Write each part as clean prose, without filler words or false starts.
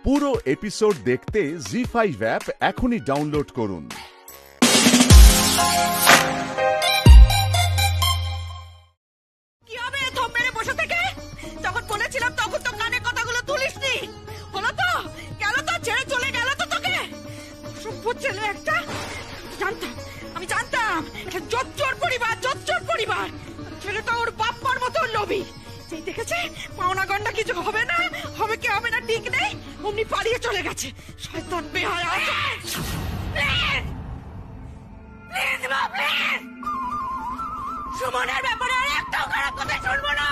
পুরো এপিসোড দেখতে জি5 অ্যাপ এখনই ডাউনলোড করুন। কি হবে থম মেরে বসে থেকে? যখন বলেছিলাম তখন তো কানে কথাগুলো তুলিসনি। হলো তো, গেল তো, ছেড়ে চলে গেল তো তোকে। অসভ্য ছেলে একটা। আমি জানতাম এটা জোচ্চোর পরিবার। ছেলেটা ওর বাপ্পার মতো লোভী। যেই দেখেছে পাওনা গন্ডা কিছু হবে না ঠিক নেই, অমনি পালিয়ে চলে গেছে। শয়তান বেহায়া। সুমনের ব্যাপারে আর একটাও খারাপ কথা শুনবো না।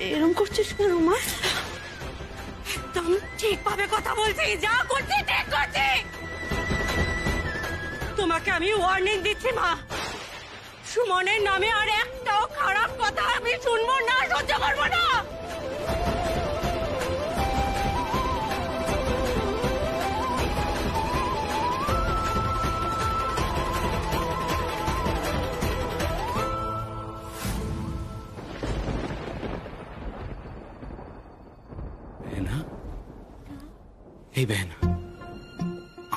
এরকম করছিস কেন মা? একদম ঠিকভাবে কথা বলছি, যা করছি ঠিক করছি। তোমাকে আমি ওয়ার্নিং দিচ্ছি মা, সুমনের নামে আর একটাও খারাপ কথা আমি শুনবো না, সহ্য করবো না। এই বেন,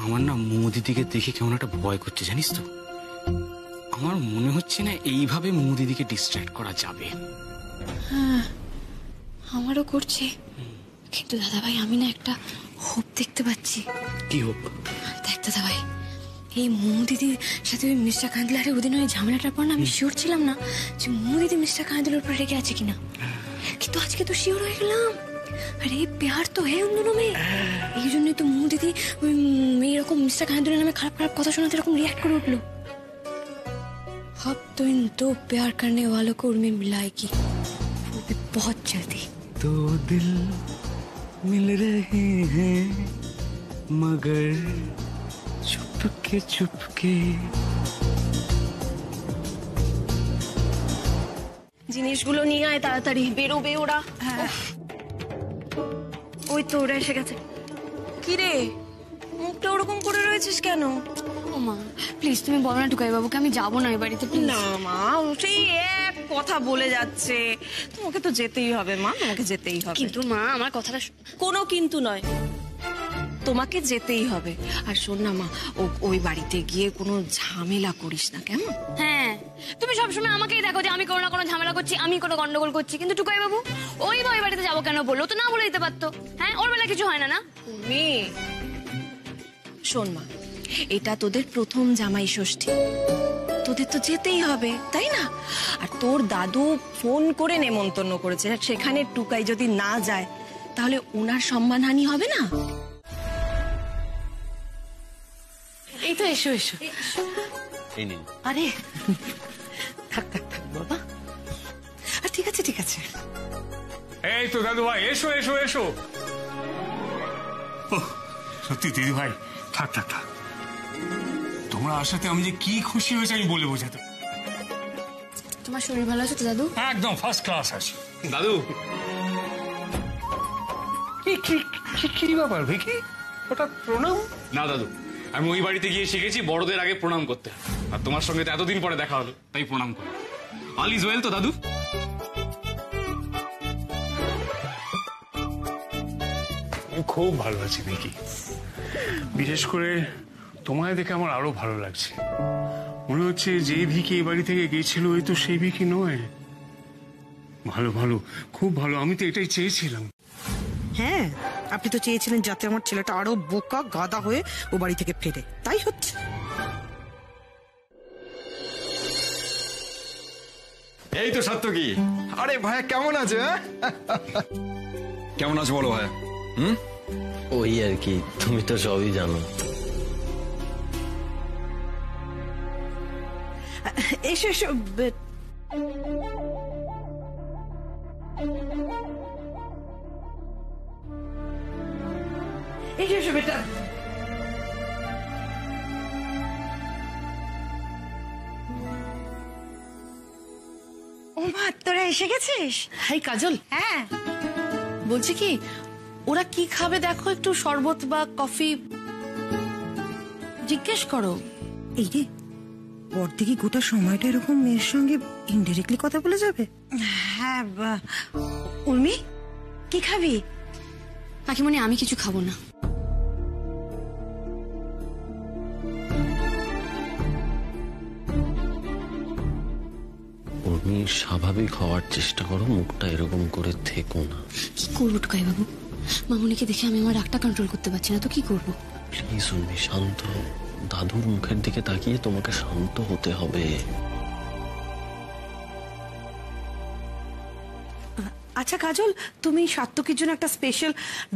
আমার না মৌদিদিকে দেখে কেমন একটা ভয় করছে জানিস তো। আমার মনে হচ্ছে না এইভাবে মৌদিদিকে ডিস্ট্র্যাক্ট করা যাবে। হ্যাঁ, আমারও করছে, কিন্তু দাদা ভাই আমি না একটা হোপ দেখতে পাচ্ছি। কি হোপ? দেখ দাদা ভাই, এই মৌদিদির সাথে ওই মিস্টার কাঁদলারে ওদিন ওই ঝামেলাটার পর না আমি শিওর ছিলাম না যে মৌদিদি মিস্টার কাঁদলার উপর রেগে আছে কিনা, কিন্তু আজকে তো শিওর হয়ে গেলাম। আরে प्यार तो है उन दोनों में, এই জন্যই তো মৌদিদি এরকম মিস্টার কাঁদলার নামে খারাপ খারাপ কথা শোনাতে এরকম রিয়াক্ট করে উঠলো। अब तो इन दो प्यार करने वालों को उनमें मिलाएगी, वो भी बहुत जल्दी। दो दिल मिल रहे हैं मगर चुपके জিনিসগুলো নিয়ে আয় তাড়াতাড়ি, বেরোবে ওরা। হ্যাঁ, ওই তো ওরা এসে গেছে। কি রে মুখটা ওরকম করে রয়েছিস কেন? ও মা প্লিজ তুমি বলো না টুকাই বাবুকে আমি যাবো না এই বাড়িতে, প্লিজ। না মা, সেই এক কথা বলে যাচ্ছে। তোমাকে তো যেতেই হবে মা, তোমাকে যেতেই হবে। কিন্তু মা আমার কথাটা কোনো কিন্তু নয়, তোমাকে যেতেই হবে। আর শোন না মা, ওই বাড়িতে গিয়ে কোনো ঝামেলা করিস না, কেমন? হ্যাঁ, তুমি সবসময় আমাকেই দেখো যে আমি কোনো না কোনো ঝামেলা করছি, আমি কোনো গন্ডগোল করছি, কিন্তু টুকাই বাবু ওই বাড়িতে যাবো কেন বললো? তো না বলে দিতে পারতো। হ্যাঁ, ওর বেলা কিছু হয় না না? তুমি শোন মা, এটা তোদের প্রথম জামাই ষষ্ঠী, তোদের তো যেতেই হবে তাই না? আর তোর দাদু ফোন করে নেমন্তন্ন করেছে, সেখানে টুকাই যদি না যায় তাহলে ওনার সম্মানহানি হবে না? এই তো এসো এসো। আরে থাক বাবা, আর ঠিক আছে। এই তো দাদু ভাই, এসো এসো এসো। সত্যি দিদি ভাই, থাক। তোমরা আসাতে আমি যে কি খুশি হয়েছে আমি বলে বোঝাতে। তোমার শরীর ভালো আছে তো দাদু? একদম ফার্স্ট ক্লাস আছে দাদু। কি ব্যাপার ভিকি, হঠাৎ প্রণাম? না দাদু, আমি ওই বাড়িতে গিয়ে শিখেছি বড়দের আগে প্রণাম করতে, আর তোমার সঙ্গে তো এতদিন পরে দেখা হলো তাই প্রণাম করি। অল ইজ ওয়েল তো দাদু? খুব ভালো আছি ভিকি, বিশেষ করে তোমায় দেখে আমার আরো ভালো লাগছে। মনে হচ্ছে যে ভিকি এই বাড়ি থেকে গিয়েছিল ওই তো সেই ভিকি নয়। ভালো, খুব ভালো, আমি তো এটাই চেয়েছিলাম। হ্যাঁ, আপনি তো চেয়েছিলেন যাতে আমার ছেলেটা আরো বোকা গাদা হয়ে ও বাড়ি থেকে ফেরে, তাই হচ্ছে। এই তো সাত্তকী। আরে ভাইয়া কেমন আছে? কেমন আছে বলো ভাইয়া? ওই আর কি, তুমি তো সবই জানো। এসো এসো বেটা। ও মা, তোরা এসে গেছিস? হাই কাজল। হ্যাঁ, বলছি কি, ওরা কি খাবে দেখো, একটু শরবত বা কফি জিজ্ঞেস করো। এই রে, বড়দি কি গোটা সময়টা এরকম মেয়ের সঙ্গে ইনডিরেক্টলি কথা বলে যাবে? হ্যাঁ উর্মি কি খাবি? কাকিমণি আমি কিছু খাবো না। উর্মি, স্বাভাবিক হওয়ার চেষ্টা করো, মুখটা এরকম করে থেকো না। কি করবো টুকাই বাবু? মামুনিকে দেখে আমি আমার রাগটা কন্ট্রোল করতে পারছি না, তো কি করবো? প্লিজ উর্মি, শান্ত হও। দাদুর মুখের দিকে তাকিয়ে তোমাকে শান্ত হতে হবে। আচ্ছা কাজল, তুমি সাত্তকীর জন্য একটা স্পেশাল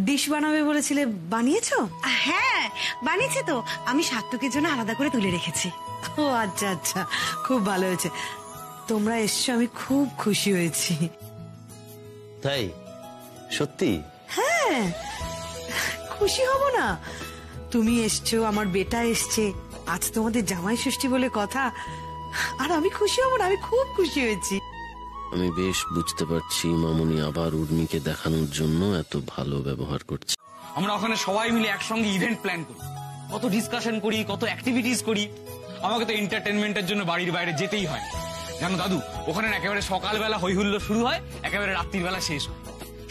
ডিশ বানাবে বলেছিলে, বানিয়েছো? হ্যাঁ বানিয়েছে তো, আমি সাত্তকের জন্য আলাদা করে তুলে রেখেছি। ও আচ্ছা আচ্ছা, খুব ভালো হয়েছে। তোমরা এসছো, আমি খুব খুশি হয়েছি। তাই? সত্যি? হ্যাঁ, খুশি হব না? তুমি এসছো, আমার বেটা এসছে, আজ তোমাদের জামাই ষষ্ঠী বলে কথা, আর আমি খুশি হব না? আমি খুব খুশি হয়েছি। আমি বেশ বুঝতে পারছি মামুনি আবার উর্মিকে দেখানোর জন্য এত ভালো ব্যবহার করছে। আমরা ওখানে সবাই মিলে একসঙ্গে ইভেন্ট প্ল্যান করি, কত ডিসকাশন করি, কত অ্যাক্টিভিটিস করি। আমাকে তো এন্টারটেনমেন্টের জন্য বাড়ির বাইরে যেতেই হয়। জানো দাদু, ওখানে একেবারে সকালবেলা হই হুল্লো শুরু হয়, একেবারে রাত্রির বেলা শেষ হয়।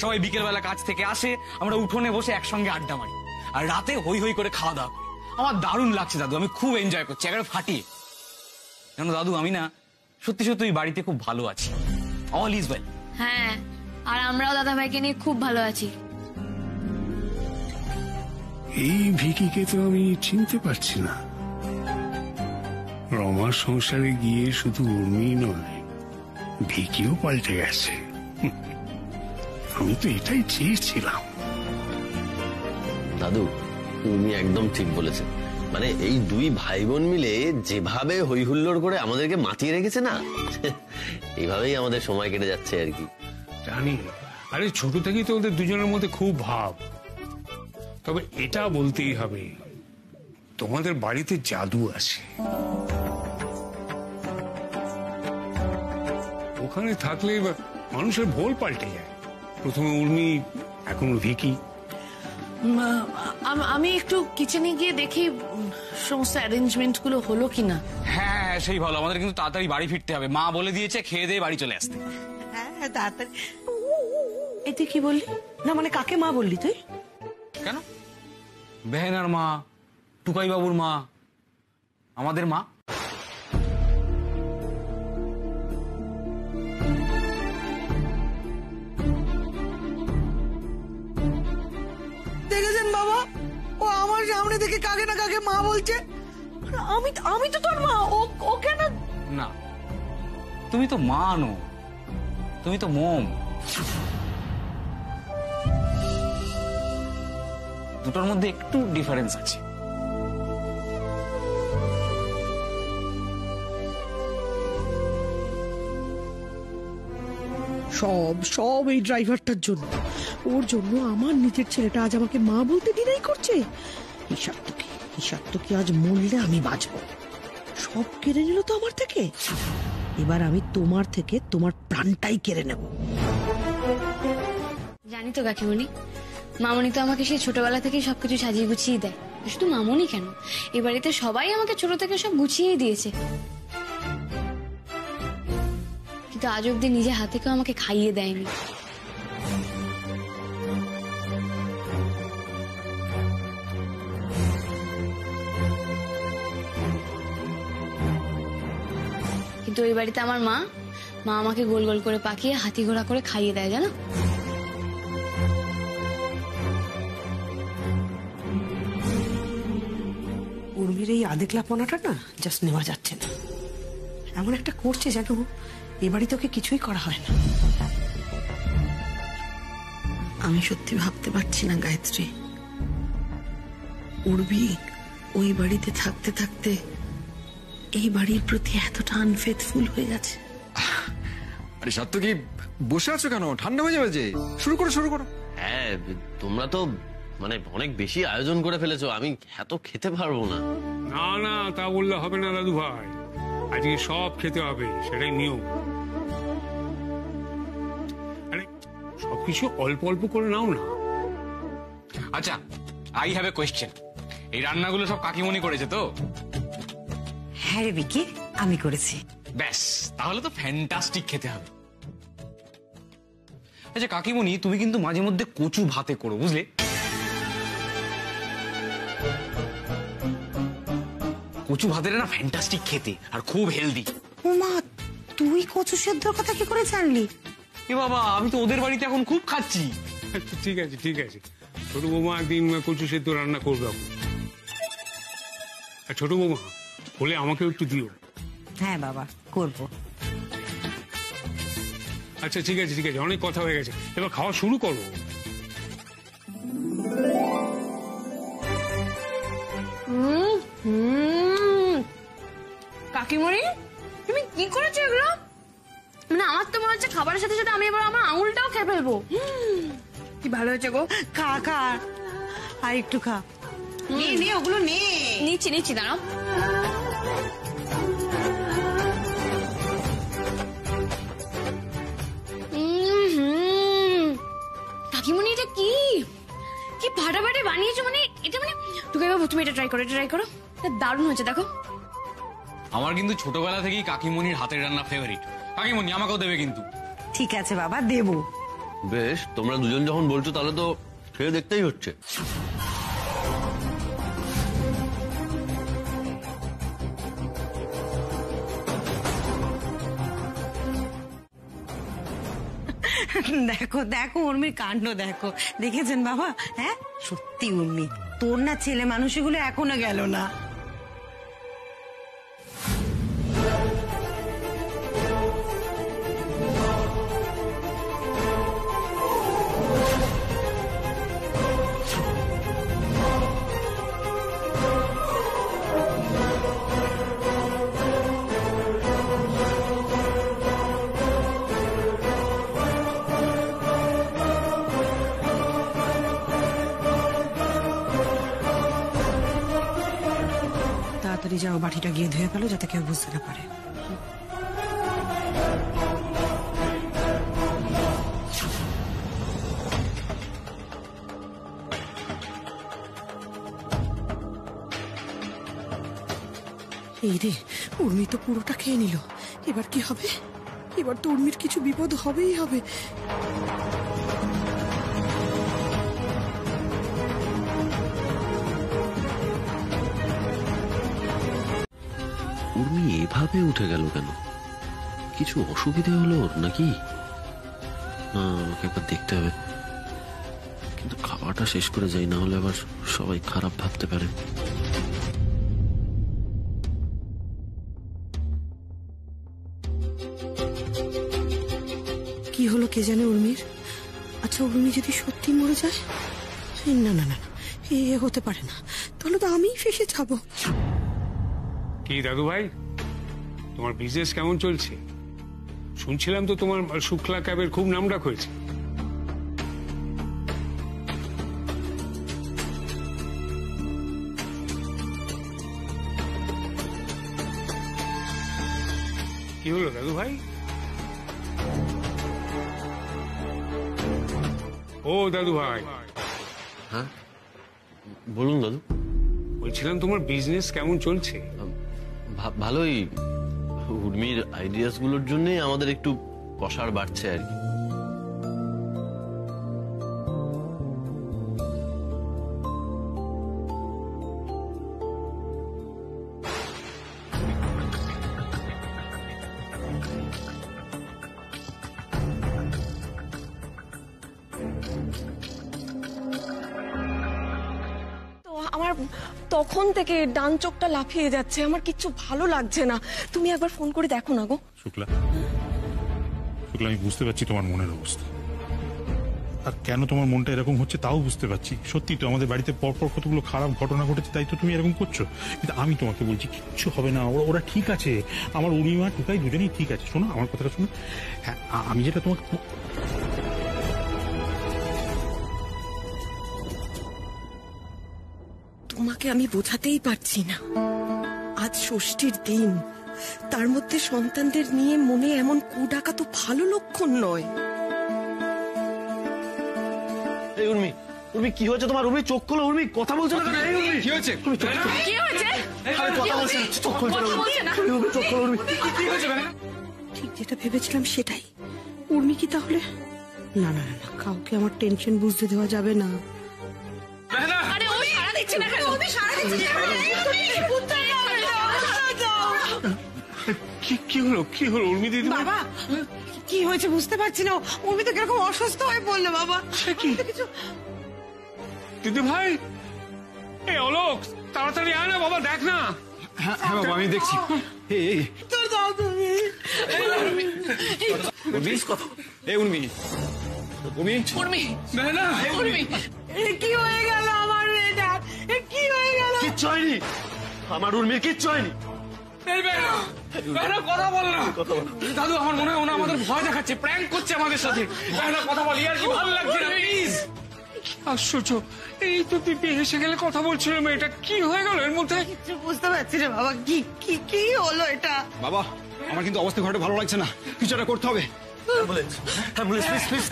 সবাই বিকেল বেলা কাজ থেকে আসে, আমরা উঠোনে বসে একসঙ্গে আড্ডা মারি, আর রাতে হই হই করে খাওয়া দাওয়া করি। আমার দারুণ লাগছে দাদু, আমি খুব এনজয় করছি, একেবারে ফাটিয়ে। জানো দাদু, আমি না সত্যি সত্যি ওই বাড়িতে খুব ভালো আছি। All is well. হ্যাঁ, আর আমরাও দাদা ভাইকে নিয়ে খুব ভালো আছি। এই ভিকিকে তো আমি চিনতে পারছি না। রমার সংসারে গিয়ে শুধু উর্মি নয়, ভিকিও পাল্টে গেছে। আমি তো এটাই চেয়েছিলাম। দাদু, উর্মি একদম ঠিক বলেছে। মানে এই দুই ভাই বোন মিলে যেভাবে হই হুল্লোড় করে আমাদেরকে মাতিয়ে রেখেছে না, এইভাবেই আমাদের সময় কেটে যাচ্ছে আর কি। জানি, আরে ছোট থেকেই তো ওদের দুজনের মধ্যে খুব ভাব। তবে এটা বলতেই হবে, তোমাদের বাড়িতে জাদু আছে। ওখানে থাকলে মানুষের ভোল পাল্টে যায়। প্রথমে উর্মি, এখন ভিকি। আমি একটু কিচেনে গিয়ে দেখি সমস্ত অ্যারেঞ্জমেন্ট গুলো হলো কিনা। হ্যাঁ সেই ভালো, আমাদের কিন্তু তাড়াতাড়ি বাড়ি ফিরতে হবে। মা বলে দিয়েছে খেয়ে দিয়ে বাড়ি চলে আসতে। হ্যাঁ তাড়াতাড়ি। এই তুই কি বললি? না মানে কাকে মা বললি তুই? কেন? বেহেনার মা, টুকাই বাবুর মা, আমাদের মা। দেখেছেন বাবা, ও আমার সামনে থেকে কাকে না কাকে মা বলছে। আমি তো তোর মা, ও কেন? না, তুমি তো মা নো, তুমি তো মম। দুটোর মধ্যে একটু ডিফারেন্স আছে। সব এই ড্রাইভারটার জন্য। ওর জন্য আমার নিজের ছেলেটা আজ আমাকে মা বলতে ডিনাই করছে। এই সাত্তকী আজ মরলে আমি বাঁচবো। সব কেড়ে নিল তো আমার থেকে। এবার আমি তোমার থেকে তোমার প্রাণটাই কেড়ে নেব। জানি তো কাকিমণি, মামনি তো আমাকে সেই ছোটবেলা থেকেই সবকিছু সাজিয়ে গুছিয়ে দেয়। শুধু মামনি কেন, এ বাড়িতে সবাই আমাকে ছোট থেকে সব গুছিয়ে দিয়েছে। কিন্তু আজ অব্দি নিজে হাতে কেউ আমাকে খাইয়ে দেয়নি। কিন্তু ওই বাড়িতে আমার মা আমাকে গোল গোল করে পাকিয়ে হাতি ঘোড়া করে খাইয়ে দেয়, জানো? উর্মির এই আদেকলাপনাটা না জাস্ট নেওয়া যাচ্ছে না। এমন একটা করছে যেন এ বাড়িতে ওকে কিছুই করা হয় না। আমি সত্যি ভাবতে পারছি না গায়ত্রী, উর্মি ওই বাড়িতে থাকতে থাকতে এই বাড়ির প্রতি এতটা আনফেথফুল হয়ে গেছে। আরে সাত্তকী, বসে আছো কেন? ঠান্ডা হয়ে যাবে যে। শুরু করো। হ্যাঁ, তোমরা তো মানে অনেক বেশি আয়োজন করে ফেলেছো, আমি এত খেতে পারবো না। না, তা বললে হবে না দাদু ভাই, আজকে সব খেতে হবে, সেটাই নিয়ম। আরে সবকিছু অল্প অল্প করে নাও না। আচ্ছা, আই হ্যাভ এ কোয়েশ্চেন। এই রান্নাগুলো সব কাকিমণি করেছে তো? হ্যাঁ রে বিকি, আমি করেছি। ব্যাস, তাহলে তো ফ্যান্টাস্টিক খেতে হবে। আচ্ছা কাকিমণি, তুমি কিন্তু মাঝে মধ্যে কচু ভাতে করো, বুঝলে? কচু ভাতের না ফ্যান্টাস্টিক খেতে, আর খুব হেলদি। উমা, তুই কচু সেদ্ধর কথা কি করে জানলি? এ বাবা, আমি তো ওদের বাড়িতে এখন খুব খাচ্ছি। আচ্ছা, ঠিক আছে ঠিক আছে, ছোট বৌমা একদিন কচু সেদ্ধ রান্না করবে। আর ছোট বৌমা বলে আমাকেও একটু দিও। হ্যাঁ বাবা, করবো। আচ্ছা ঠিক আছে ঠিক আছে, অনেক কথা হয়ে গেছে, এবার খাওয়া শুরু করো। কাকিমণি, তুমি কি করেছো এগুলো? মানে আমার তো মনে হচ্ছে খাবারের সাথে সাথে আমি এবার আমার আঙুলটাও খেয়ে ফেলবো। কি ভালো হয়েছে গো। খা খা, আর একটু খা। নে নে, ওগুলো নে। নিচ্ছি নিচ্ছি, দাঁড়াও। কাকিমণি, এটা কি কি ফাটাফাটি বানিয়েছো? মানে এটা মানে তোকে বাবু, তুমি এটা ট্রাই করো, এটা দারুণ হয়েছে, দেখো। আমার কিন্তু ছোটবেলা থেকেই কাকিমণির হাতের রান্না ফেভারিট। কাকিমণি, আমাকেও দেবে কিন্তু। ঠিক আছে বাবা, দেবো। বেশ, তোমরা দুজন যখন বলছো তাহলে তো খেয়ে দেখতেই হচ্ছে। দেখো দেখো, উর্মির কাণ্ড দেখো, দেখেছেন বাবা? হ্যাঁ সত্যি উর্মি, তোর না ছেলে মানুষগুলো এখনো গেল না। তাড়াতাড়ি যাও, বাটিটা গিয়ে ধুয়ে ফেলো যাতে কেউ বুঝতে না পারে। এই রে, উর্মি তো পুরোটা খেয়ে নিল, এবার কি হবে? এবার তো উর্মির কিছু বিপদ হবেই হবে। উর্মি এভাবে উঠে গেল কেন? কিছু অসুবিধে হলো ওর নাকি? না, আমাকে একবার দেখতে হবে, কিন্তু খাওয়াটা শেষ করে যাই, না হলে আবার সবাই খারাপ ভাবতে পারে। কি হলো কে জানে উর্মির? আচ্ছা, উর্মি যদি সত্যি মরে যায়? না না না, এ হতে পারে না, তাহলে তো আমিই ফেসে যাবো। কি দাদু ভাই, তোমার বিজনেস কেমন চলছে? শুনছিলাম তো তোমার শুক্লা ক্যাবের খুব নামডাক হয়েছে। কি হলো দাদু ভাই? ও দাদু ভাই। হ্যাঁ বলুন দাদু। বলছিলাম তোমার বিজনেস কেমন চলছে? ভালোই। উর্মির আইডিয়াস গুলোর জন্যই আমাদের একটু পসার বাড়ছে আর কি। আমার তখন থেকে ডান চোখটা লাফিয়ে যাচ্ছে, আমার কিচ্ছু ভালো লাগছে না। তুমি একবার ফোন করে দেখো না গো। শুক্লা, আমি বুঝতে পারছি তোমার মনের অবস্থা, আর কেন তোমার মনটা এরকম হচ্ছে তাও বুঝতে পারছি। সত্যি তো আমাদের বাড়িতে পরপর কতগুলো খারাপ ঘটনা ঘটেছে, তাই তো তুমি এরকম করছো। কিন্তু আমি তোমাকে বলছি কিচ্ছু হবে না, ওরা ঠিক আছে। আমার উর্মিমা টুকাই দুজনেই ঠিক আছে। শোনো আমার কথাটা শোনো। হ্যাঁ, আমি যেটা তোমাকে, তোমাকে আমি বোঝাতেই পারছি না, আজ ষষ্ঠীর দিন, তার মধ্যে সন্তানদের নিয়ে মনে এমন কুডাকা তো ভালো লক্ষণ নয়। এই উর্মি, উর্মি কি হয়েছে তোমার? উর্মি চোখ খোলো, উর্মি কথা বলছো না। কি হয়েছে? কি হয়েছে? কথা বলছি, চোখ খোলো, চোখ খোলো উর্মি। কি হয়েছে? ঠিক যেটা ভেবেছিলাম সেটাই। উর্মি কি তাহলে না না না, কাউকে আমার টেনশন বুঝতে দেওয়া যাবে না। আরে ও সারা দিচ্ছে না কেন? কি হলো উর্মি দিদি? বাবা কি হয়েছে বুঝতে পারছি না, উর্মি তো কিরকম অসুস্থ হয়ে পড়লো বাবা। কিছু দিদি ভাই, এই অলোক তাড়াতাড়ি আয় না বাবা, দেখ না। হ্যাঁ বাবা, আমি দেখছি। তোর দাও তুমি। কি হয়ে গেল আমার মেয়েটার? কি হয়ে গেল? কিচ্ছু হয়নি আমার উর্মির, কিচ্ছু হয়নি। কথা বল না দাদু, আমার মনে হয় ওনা আমাদের ভয় দেখাচ্ছে, প্র্যাঙ্ক করছে আমাদের সাথে। কথা বল, আর কি ভালো লাগছে না, প্লিজ। আশ্চর্য, এই তো দিদি এসে গেলে কথা বলছিল মেয়েটা, কি হয়ে গেল এর মধ্যে? কিছু বুঝতে পারছি না বাবা, কি কি কি হলো এটা? বাবা, আমার কিন্তু অবস্থা ঘরে ভালো লাগছে না, কিছু একটা করতে হবে। অ্যাম্বুলেন্স প্লিজ প্লিজ,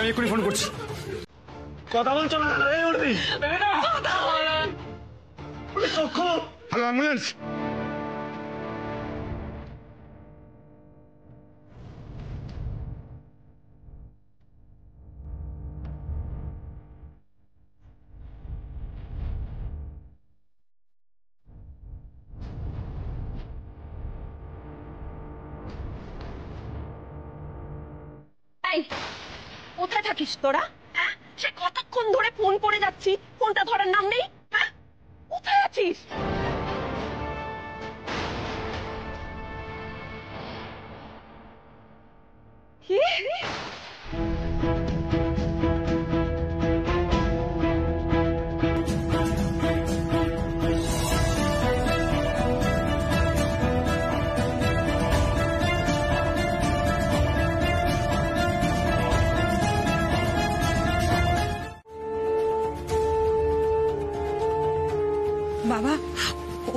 আমি এক্ষুনি ফোন করছি। কথা বলছো না? Hello ambulance. কোথায় থাকিস তোরা? সে কতক্ষণ ধরে ফোন করে যাচ্ছি, ফোনটা ধরার নাম নেই। কোথায় আছিস? কি? বাবা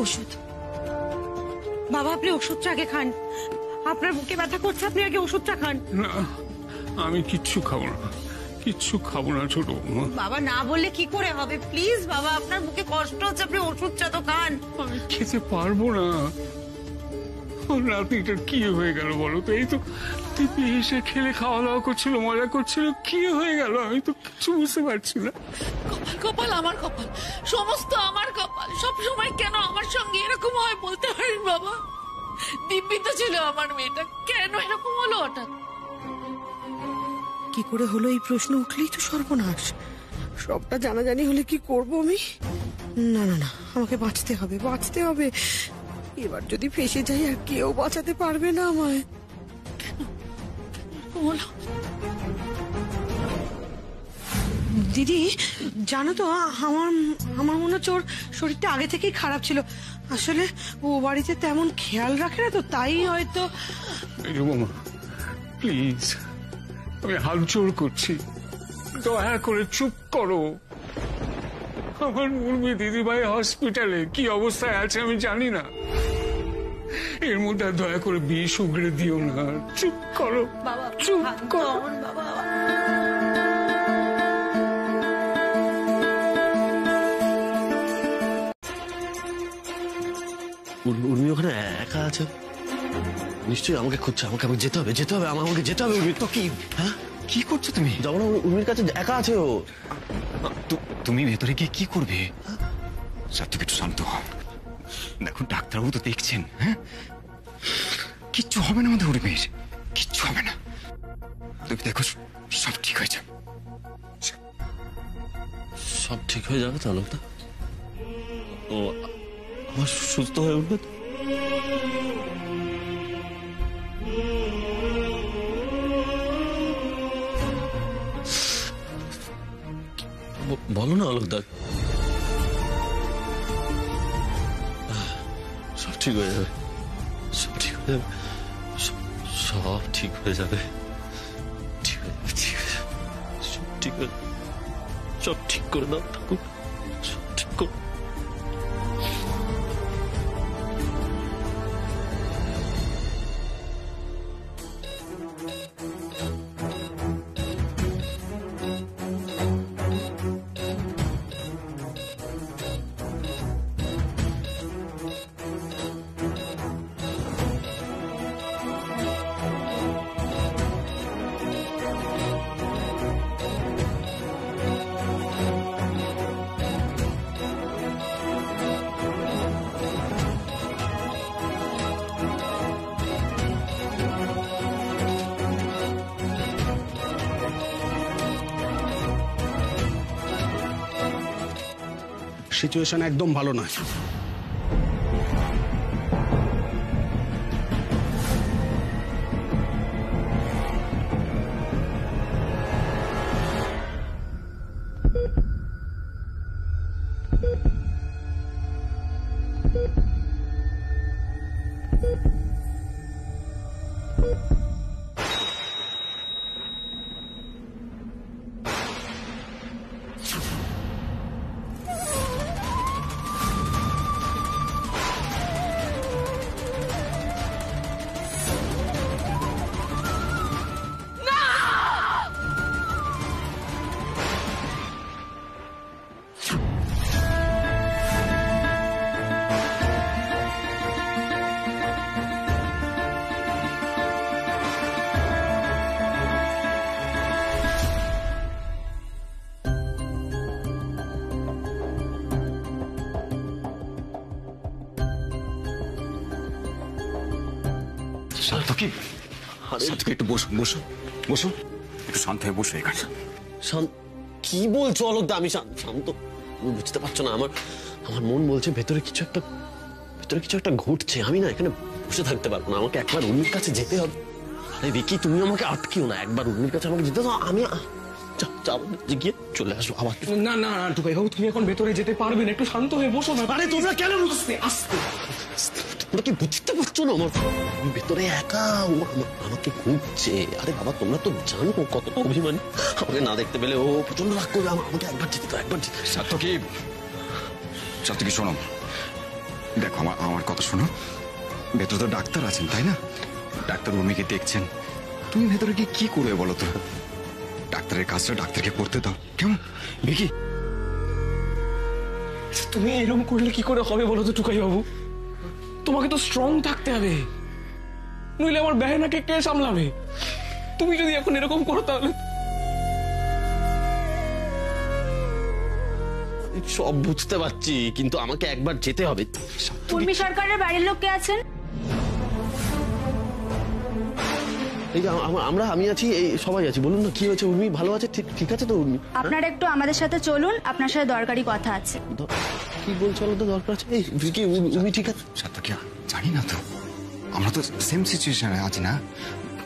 ওষুধ, বাবা আপনি ওষুধটা আগে খান। আপনার বুকে ব্যথা করছে, আপনি আগে ওষুধটা খান। না, আমি কিচ্ছু খাবো না, কিচ্ছু খাবো না ছোট বৌমা। বাবা না বললে কি করে হবে? প্লিজ বাবা, আপনার বুকে কষ্ট হচ্ছে, আপনি ওষুধটা তো খান। আমি খেতে পারবো না। রাত্রিটার কি হয়ে গেল বলো তো? এই তো দিদি এসে খেলে খাওয়া দাওয়া করছিল, মজা করছিল, কি হয়ে গেল আমি তো কিছু বুঝতে পারছি না। কপাল কপাল আমার কপাল, সমস্ত আমার কপাল। সব সময় কেন আমার সঙ্গে এরকম হয় বলতে পারিস বাবা? দিব্যি তো ছিল আমার মেয়েটা, কেন এরকম হলো হঠাৎ? কি করে হলো এই প্রশ্ন উঠলেই তো সর্বনাশ। সবটা জানাজানি হলে কি করব আমি? না না না, আমাকে বাঁচতে হবে, বাঁচতে হবে। এবার যদি ফেসে যাই আর কেউ বাঁচাতে পারবে না আমায়। দিদি জানো তো, আমার মনে হচ্ছে ওর শরীরটা আগে থেকেই খারাপ ছিল। আসলে ও বাড়িতে তেমন খেয়াল রাখে না তো, তাই হয়তো। বৌমা প্লিজ, আমি হাত জোড় করছি, দয়া করে চুপ করো। আমার মুরমি দিদিভাই হসপিটালে কি অবস্থায় আছে আমি জানি না, এর মধ্যে দয়া করে বিষ উগড়ে দিও না। চুপ করো, চুপ করো। উর্মি ওখানে একা আছে, নিশ্চয়ই আমাকে খুঁজছে। আমাকে যেতে হবে, যেতে হবে, আমাকে যেতে হবে। উর্মি তো কি, হ্যাঁ কি করছো তুমি? যাবো না, উর্মির কাছে একা আছে ও। তুমি ভেতরে গিয়ে কি করবে? সাত্তু একটু শান্ত হও, দেখো ডাক্তারবাবু তো দেখছেন। হ্যাঁ, কিচ্ছু হবে না আমাদের উর্মির, কিচ্ছু হবে না। তুমি দেখো সব ঠিক হয়ে যাবে, সব ঠিক হয়ে যাবে তো আলোকদা? ও আমার সুস্থ হয়ে উঠবে তো? বলো না আলোকদা, সব ঠিক হয়ে যাবে, সব ঠিক হয়ে যাবে, সব ঠিক হয়ে যাবে, ঠিক হয়ে যাবে, ঠিক হয়ে যাবে, সব ঠিক হয়ে যাবে, সব ঠিক করে দাও ঠাকুর, সব ঠিক করে। সিচুয়েশন একদম ভালো নয়। সার্থকী, সার্থকী একটু বসো বসো বসো, একটু শান্ত হয়ে বসো এখানে। কি বলছো অলোকদা? আমি শান্ত, তুমি বুঝতে পারছো না? আমার মন বলছে ভেতরে কিছু একটা ঘটছে। আমি না এখানে বসে থাকতে পারবো না, আমাকে একবার উর্মির কাছে যেতে হবে। আরে রিকি, তুমি আমাকে আটকিও না, একবার উর্মির কাছে আমাকে যেতে দাও। আমি গিয়ে চলে আসবো আবার। না না টুকাই বাবু, তুমি এখন ভেতরে যেতে পারবে না, একটু শান্ত হয়ে বসো না। আরে তোমরা কেন বুঝতে আসতে তোমরা কি বুঝতে পারছো না? আমার ভেতরে একা, আমাকে খুঁজছে। আরে বাবা, তোমরা তো জানো কতটা অভিমানী, আমাকে না দেখতে পেলে ও প্রচন্ড রাগ করবে। আমাকে একবার যেতে দাও, একবার যেতে। সার্থকী, সার্থকী শোনো, দেখো আমার কথা শোনো। ভেতরে তো ডাক্তার আছেন, তাই না? ডাক্তার উর্মিকে দেখছেন। তুমি ভেতরে গিয়ে কি করবে বলো তো? ডাক্তারের কাজটা ডাক্তারকে করতে দাও, কেমন? ভিকি, তুমি এরকম করলে কি করে হবে বলো তো টুকাই বাবু? তোমাকে তো স্ট্রং থাকতে হবে, নইলে আমার বেহেনাকে কে সামলাবে? তুমি যদি এখন এরকম করো তাহলে। সব বুঝতে পারছি, কিন্তু আমাকে একবার যেতে হবে। উর্মি সরকারের বাড়ির লোক কে আছেন? আমি আছি, এই সবাই আছি। বলুন না কি হয়েছে? উর্মি ভালো আছে? ঠিক আছে তো উর্মি? আপনারা একটু আমাদের সাথে চলুন, আপনার সাথে দরকারি কথা আছে। কি বলছো? তো দরকার আছে? এই ভিকি, উর্মি ঠিক আছে? সার্থকী, জানি না তো, আমরা তো সেম সিচুয়েশনে আছি না,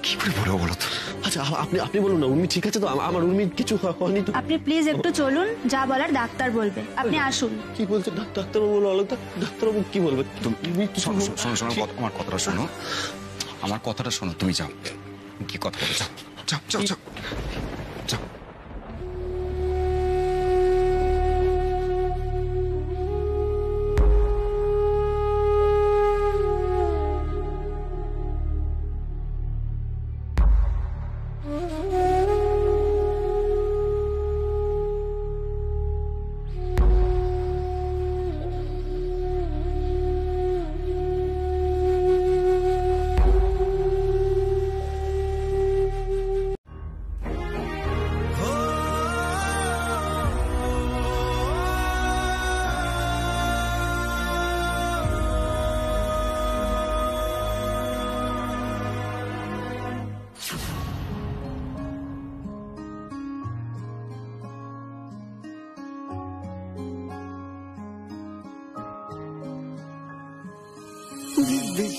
কি করে বলবো বলো তো? আচ্ছা আপনি বলুন না, উর্মি ঠিক আছে তো? আমার উর্মি কিছু হয়নি তো? আপনি প্লিজ একটু চলুন, যা বলার ডাক্তার বলবে, আপনি আসুন। কি বলছে ডাক্তারবাবু? বলো অলোকদা, ডাক্তারবাবু কি বলবে? শোনো, আমার কথাটা শোনো, আমার কথাটা শোনো। তুমি যাও, কি কথা বলে, যাও যাও যাও যাও যাও।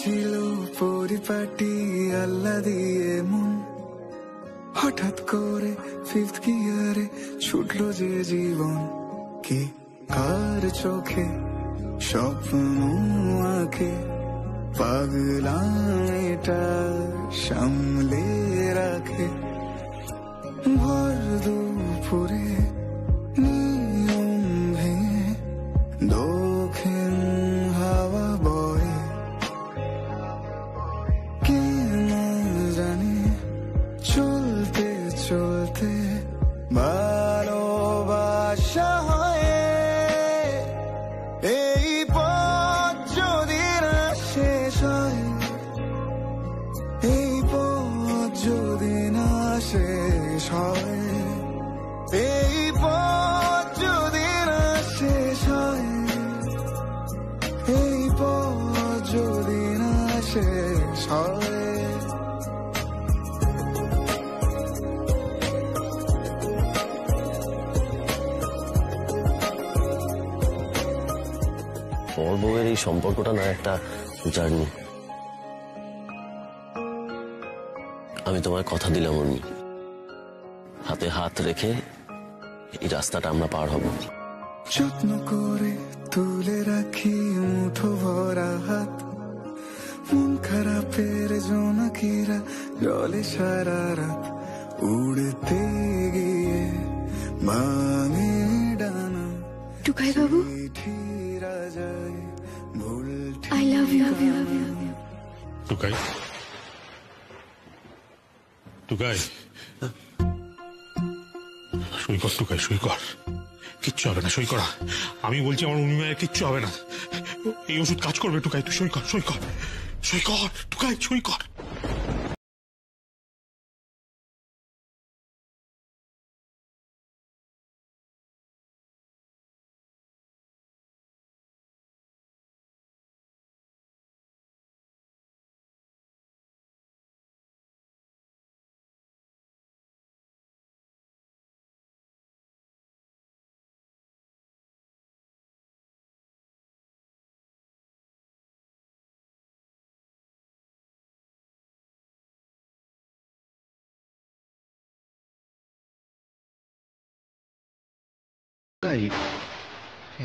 ছিল পরিপাটি আল্লাহ দিয়ে মন, হঠাৎ করে ফিফথ গিয়ারে ছুটলো যে জীবন। কে কার চোখে স্বপ্ন আঁকে, পাগলাম এটা সামলে রাখে। ভর দুপুরে নিয়ম ভেঙে দক্ষিণ হাওয়া বয়ে, কে না জানে চলতে চলতে ভালোবাসা হয়। এই পথ যদি না শেষ হয়, এই পথ যদি না শেষ হয়, এই পথ যদি না শেষ হয়, এই পথ যদি না শেষ হয়। বর বউয়ের এই সম্পর্কটা না একটা জার্নি। আমি তোমায় কথা দিলাম উর্মি, হাতে হাত রেখে এই রাস্তাটা আমরা পার হব। যত্ন করে তুলে রাখি মুঠো ভরা হাত, মন খারাপের জোনাকিরা জলে সারা রাত, উড়তে গিয়ে ভাঙে ডানা। টুকাই বাবু, I love you. Tukai, Tukai, সই কর টুকাই, সই কর। কিচ্ছু হবে না, সই করা। আমি বলছি আমার উর্মিমায়ের কিচ্ছু হবে না। এই ওষুধ কাজ করবে টুকাই, তুই সই কর, সই কর, সই কর টুকাই, সই কর।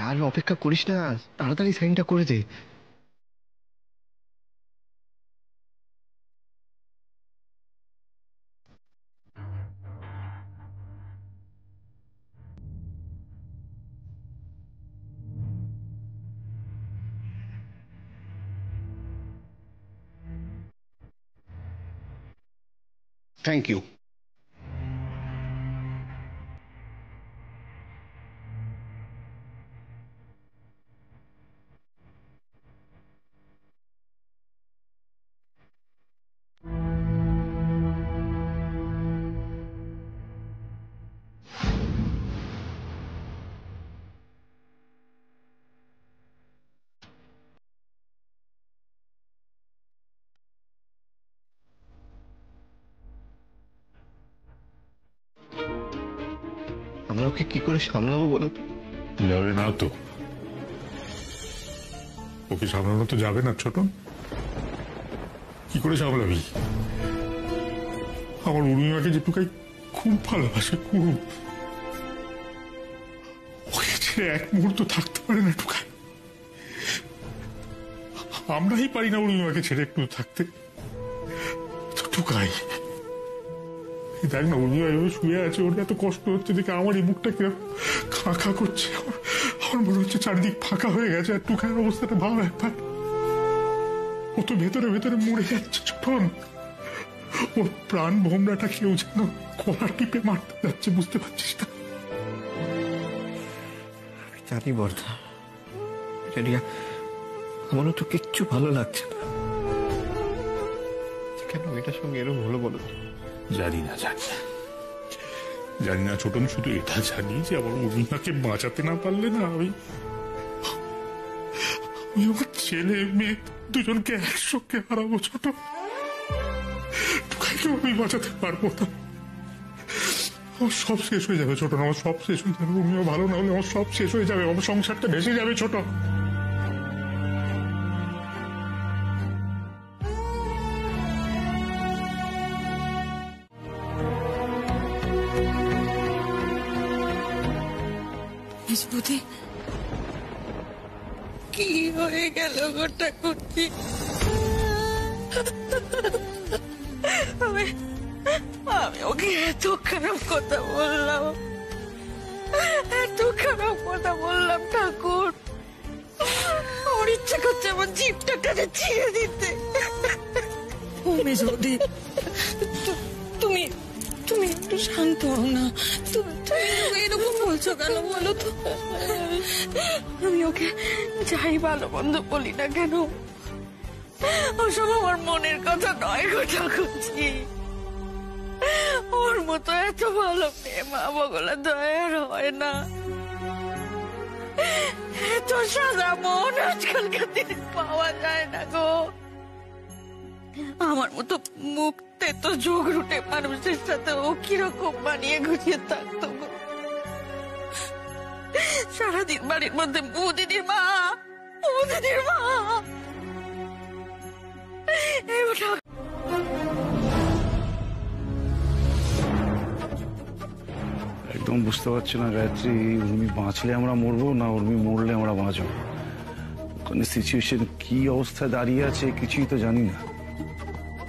আর অপেক্ষা করিস না, তাড়াতাড়ি সাইনটা করে দে। Thank you. আমরা ওকে কি করে সামলাবো বলো তো? যাবে না তো, ওকে সামলানো তো যাবে না ছোট। কি করে সামলাবি? আমার উর্মিমাকে যে টুকাই খুব ভালোবাসে, খুব। ওকে ছেড়ে এক মুহূর্ত থাকতে পারে না টুকাই। আমরাই পারি না উর্মিমাকে ছেড়ে একটু থাকতে। তো টুকাই দেখ না, উর্মিমা এভাবে শুয়ে আছে, ওর এত কষ্ট হচ্ছে দেখে আমার এই বুকটা কিরকম খা খা করছে। আমার মনে হচ্ছে চারদিক ফাঁকা হয়ে গেছে। আর টুকাইয়ের অবস্থাটা ভাব একবার, ও তো ভেতরে ভেতরে মরে যাচ্ছে ছোটন। ওর প্রাণ ভোমরাটা কেউ যেন কলার টিপে মারতে যাচ্ছে, বুঝতে পারছিস না? জানি বর্ধা, আমারও তো কিচ্ছু ভালো লাগছে না। কেন এটার সঙ্গে এরকম হলো বলো? জানি না, জানি না ছোটন, শুধু এটা জানি যে আমার উর্মিমাকে বাঁচাতে না পারলে না আমি আমার ছেলে মেয়ে দুজনকে একসঙ্গে হারাবো ছোট। টুকাইকে আমি বাঁচাতে পারবো না। আমার সব শেষ হয়ে যাবে ছোট, আমার সব শেষ হয়ে যাবে। উর্মিমা ভালো না হলে আমার সব শেষ হয়ে যাবে, আমার সংসারটা ভেসে যাবে ছোট। বুঝি কি হয়ে গেল গোটা করছি? আমি ওকে এত খারাপ কথা বললাম, ঠাকুর। ওর ইচ্ছা করছে আমার জিভটা টেনে ছিঁড়ে দিতে। তুমি তুমি একটু শান্ত হও না। তুমি এরকম বলছো কেন বলো তো? আমি ওকে যাই ভালো মন্দ বলি না কেন, ওসব আমার মনের কথা নয় গো ঠাকুরজি। ওর মতো এত ভালো মেয়ে মা বগলা দয়ার হয় না। এত সাদা মন আজকালকার দিনে পাওয়া যায় না গো। আমার মতো মুখতে তো যোগ রুটে মানুষের সাথে ও কিরকম মানিয়ে গুছিয়ে থাকতো গো। সারাদিন বাড়ির মধ্যে বৌদিদির মা দিদির মা এই ওটা একদম বুঝতে পারছি না গায়ত্রী, উর্মি বাঁচলে আমরা মরবো না উর্মি মরলে আমরা বাঁচবো। ওখানে সিচুয়েশন কি অবস্থায় দাঁড়িয়ে আছে কিছুই তো জানি না।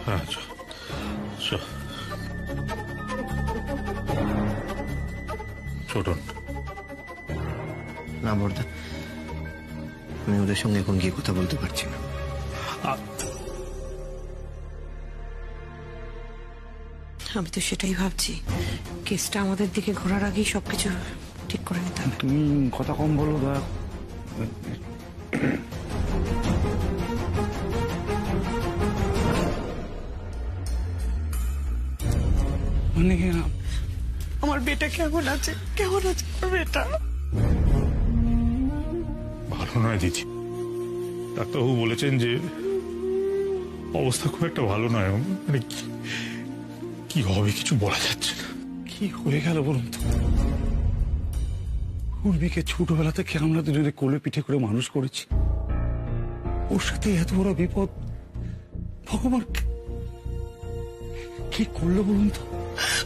হ্যাঁ ছোটন, না বর্দা, আমি ওদের সঙ্গে এখন গিয়ে কথা বলতে পারছি না। আমি তো সেটাই ভাবছি, কেসটা আমাদের দিকে ঘোরার আগেই সবকিছু ঠিক করে নিতে হবে। তুমি কথা কম বলো দয়া। মানে আমার বেটা কেমন আছে, কেমন আছে আমার বেটা? ভালো নয় দিদি, ডাক্তারবাবু বলেছেন যে অবস্থা খুব একটা ভালো নয়। মানে কি হবে কিছু বলা যাচ্ছে না। কি হয়ে গেল বলুন তো? উর্মিকে ছোটবেলা থেকে আমরা দুজনে কোলে পিঠে করে মানুষ করেছি, ওর সাথে এত বড় বিপদ ভগবান কি করলো বলুন তো?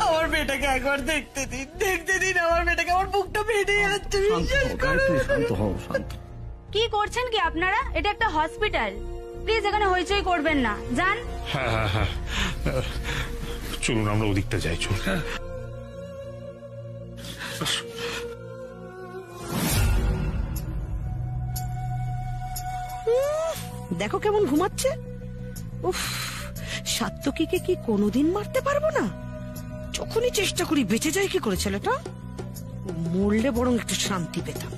আমার বেটাকে একবার দেখতে দিন, দেখতে দিন আমার বেটাকে। আমার বুকটা ফেটে যাচ্ছে। শান্ত হও, শান্ত। কি করছেন কি আপনারা? এটা একটা হসপিটাল, প্লিজ এখানে হইচই করবেন না, যান। হ্যাঁ হ্যাঁ হ্যাঁ, চলুন আমরা ওদিকটা যাই। চল। দেখো কেমন ঘুমাচ্ছে। উফ, সাত্তকীকে কি কোনোদিন মারতে পারবো না? যখনই চেষ্টা করি বেঁচে যায় কি করে ছেলেটা। মরলে বরং একটু শান্তি পেতাম।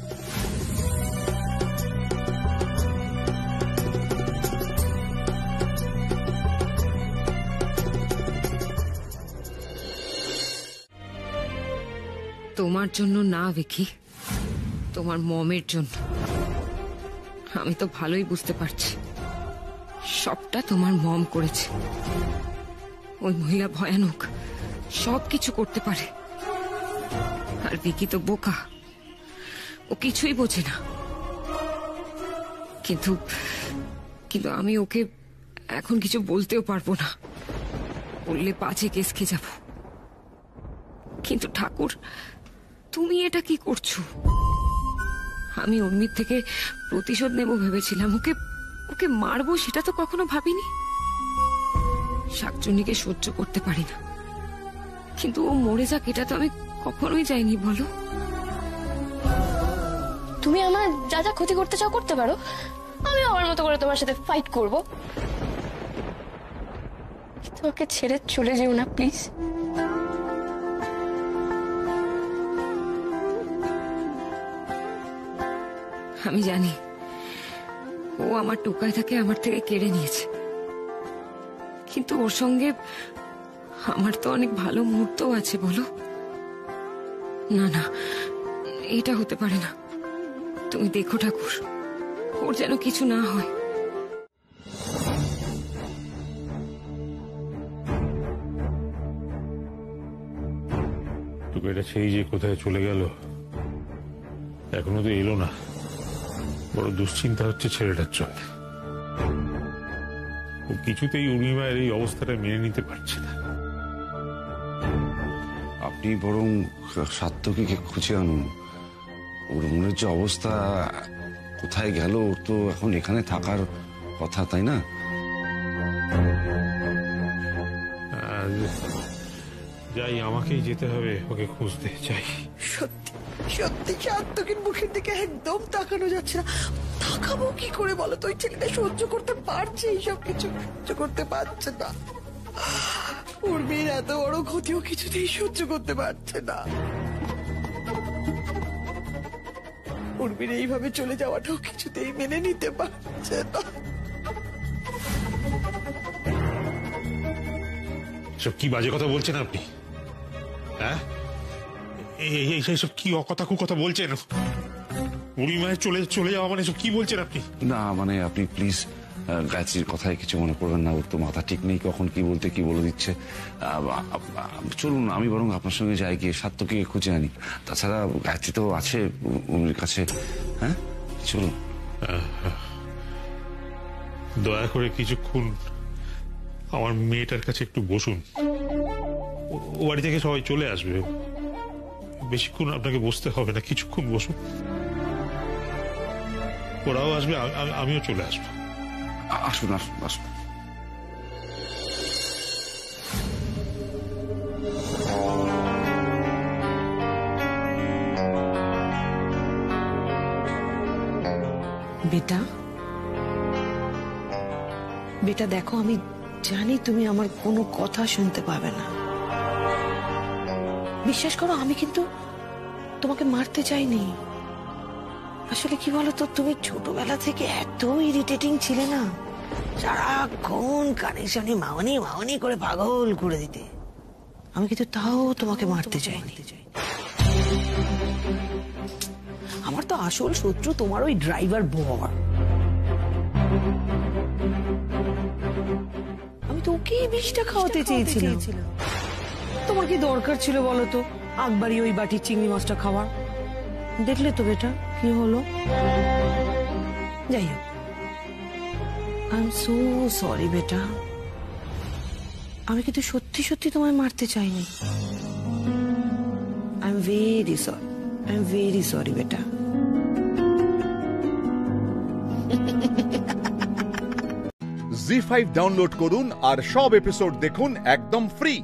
তোমার জন্য না ভিকি, তোমার মমের জন্য। আমি তো ভালোই বুঝতে পারছি সবটা তোমার মম করেছে। ওই মহিলা ভয়ানক, সবকিছু করতে পারে। আর ভিকি তো বোকা, ও কিছুই বোঝে না। কিন্তু কিন্তু আমি ওকে এখন কিছু বলতেও পারবো না, বললে বাজে কেস খেয়ে যাব। কিন্তু ঠাকুর, তুমি এটা কি করছো? আমি উর্মির থেকে প্রতিশোধ নেব ভেবেছিলাম, ওকে ওকে মারবো সেটা তো কখনো ভাবিনি। শাকচুন্নিকে সহ্য করতে পারি না, কিন্তু ও মরে যাক এটা তো আমি কখনোই চাইনি। বলো, তুমি আমার যা যা ক্ষতি করতে চাও করতে পারো, আমি আমার মতো করে তোমার সাথে ফাইট করব। তোমাকে ছেড়ে চলে যেও না প্লিজ। আমি জানি ও আমার টোকায় থাকে আমার থেকে কেড়ে নিয়েছে, কিন্তু ওর সঙ্গে আমার তো অনেক ভালো মুহূর্তও আছে। বলো, না না, এটা হতে পারে না। তুমি দেখো ঠাকুর, ওর যেন কিছু না হয়। এটা সেই যে কোথায় চলে গেল, এখনো তো এলো না। বড় দুশ্চিন্তা হচ্ছে ছেলেটার জন্য। ও কিছুতেই উর্মিমায়ের এই অবস্থাটা মেনে নিতে পারছে না। আপনি বরং সাত্তকীকে খুঁজে আনুন। ওর মনের যে অবস্থা, কোথায় গেল? ওর তো এখন এখানে থাকার কথা, তাই না? যাই, আমাকেই যেতে হবে ওকে খুঁজতে। চাই সত্যি সত্যি সাত্তকীর মুখের দিকে একদম তাকানো যাচ্ছে না। তাকাবো কি করে বলো তো? ওই ছেলেটা সহ্য করতে পারছে এইসব কিছু? সহ্য করতে পারছে না। উর্মির এত বড় ক্ষতিও কিছুতেই সহ্য করতে পারছে না। উর্মির এইভাবে চলে যাওয়াটাও কিছুতেই মেনে নিতে পারছে না। সব কি বাজে কথা বলছেন আপনি? হ্যাঁ, এইসব কি অকথা কুকথা বলছেন? উর্মিমায়ের চলে যাওয়া মানে সব কি বলছেন আপনি? না মানে আপনি প্লিজ গায়ত্রীর কথায় কিছু মনে করবেন না। ওর তো মাথা ঠিক নেই, কখন কি বলতে কি বলে দিচ্ছে। চলুন, আমি বরং আপনার সঙ্গে যাই, গিয়ে সাত্তকীকে খুঁজে আনি। তাছাড়া গায়ত্রী তো আছে উর্মির কাছে। হ্যাঁ, চলুন। দয়া করে কিছুক্ষণ আমার মেয়েটার কাছে একটু বসুন। ও বাড়ি থেকে সবাই চলে আসবে, বেশিক্ষণ আপনাকে বসতে হবে না, কিছুক্ষণ বসুন। ওরাও আসবে, আমিও চলে আসবো। আসুন আসুন আসুন। বেটা বেটা দেখো, আমি জানি তুমি আমার কোনো কথা শুনতে পাবে না। বিশ্বাস করো, আমি কিন্তু তোমাকে মারতে চাইনি। আসলে কি বলতো, তুমি ছোটবেলা থেকে এত ইরিটেটিং ছিলে না, সারাক্ষণ কানেকশনে মাওনি মাওনি করে পাগল করে দিতে। আমি কিন্তু তাও তোমাকে মারতে চাইনি। আমার তো আসল শত্রু তোমার ওই ড্রাইভার বর। আমি তো ওকে বিষটা খাওয়াতে চেয়েছিলাম। তোমার কি দরকার ছিল বলো তো আকবারই ওই বাটির চিংড়ি মাছটা খাওয়ার? দেখলে তো বেটা কি হলো। যাই হোক, আই এম সো সরি বেটা। আমি কিন্তু সত্যি সত্যি তোমায় মারতে চাইনি। I am very sorry, I am very sorry বেটা। জি5 ডাউনলোড করুন আর সব এপিসোড দেখুন একদম ফ্রি।